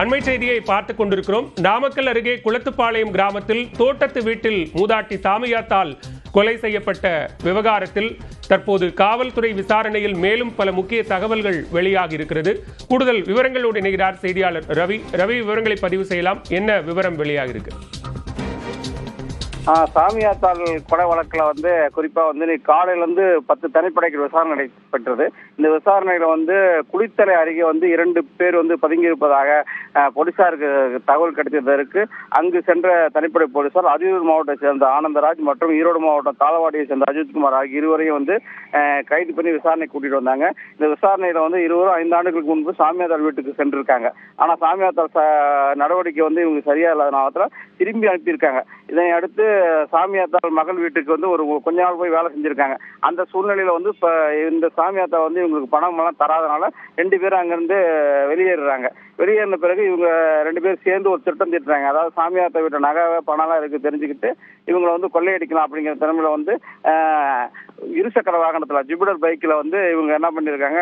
அண்மை செய்தியை பார்த்துக் கொண்டிருக்கிறோம். நாமக்கல் அருகே குளத்துப்பாளையம் கிராமத்தில் தோட்டத்து வீட்டில் மூதாட்டி சாமியாத்தால் கொலை செய்யப்பட்ட விவகாரத்தில் தற்போது காவல்துறை விசாரணையில் மேலும் பல முக்கிய தகவல்கள் வெளியாகி இருக்கிறது. கூடுதல் விவரங்களோடு இணைகிறார் செய்தியாளர் ரவி. விவரங்களை பதிவு செய்யலாம். என்ன விவரம் வெளியாகி இருக்கு? சாமியாத்தாள் கொலை வழக்குல குறிப்பா காலையில 10 தனிப்படைகள் விசாரணை நடைபெற்றது. இந்த விசாரணையில குளித்தலை அருகே 2 பேர் பதுங்கி இருப்பதாக போலீசாருக்கு தகவல் கிடைத்ததற்கு அங்கு சென்ற தனிப்படை போலீசார் அரியலூர் மாவட்டத்தை சேர்ந்த ஆனந்தராஜ் மற்றும் ஈரோடு மாவட்டம் தாளவாடியை சேர்ந்த அஜித்குமார் ஆகிய இருவரையும் கைது பண்ணி விசாரணை கூட்டிட்டு வந்தாங்க. இந்த விசாரணையில இருவரும் 5 ஆண்டுகளுக்கு முன்பு சாமியாத்தாள் வீட்டுக்கு சென்றிருக்காங்க. ஆனா சாமியாத்தாள் நடவடிக்கை இவங்க சரியா இல்லாதனால திரும்பி அனுப்பியிருக்காங்க. இதனை அடுத்து சாமியாத்தாள் மகள் வீட்டுக்கு ஒரு கொஞ்ச நாள் போய் வேலை செஞ்சிருக்காங்க. அந்த சூழ்நிலையில இப்ப இந்த சாமியாத்தா இவங்களுக்கு பணம் எல்லாம் தராதனால 2 பேரும் அங்கிருந்து வெளியேறாங்க. வெளியேறின பிறகு இவங்க 2 பேரும் சேர்ந்து ஒரு திட்டம் தீட்டுறாங்க. அதாவது சாமியாத்தா வீட்டு நகை பணம் இருக்கு தெரிஞ்சுக்கிட்டு இவங்களை கொள்ளையடிக்கலாம் அப்படிங்கிற திறமையில இருசக்கர வாகனத்துல ஜூபிட்டர் பைக்ல இவங்க என்ன பண்ணிருக்காங்க,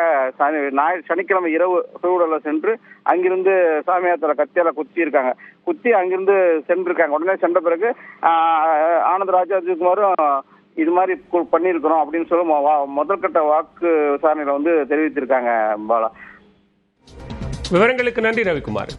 சனிக்கிழமை இரவு டூவீலர்ல சென்று அங்கிருந்து சாமியாத்தால கத்தியால குத்தி இருக்காங்க. குத்தி அங்கிருந்து சென்றிருக்காங்க. உடனே சென்ற பிறகு ஆனந்தராஜ் அஜித்குமாரும் இது மாதிரி பண்ணிருக்கிறோம் அப்படின்னு சொல்லி முதல்கட்ட வாக்கு விசாரணையில தெரிவித்திருக்காங்க. பாலா, விவரங்களுக்கு நன்றி ரவிக்குமார்.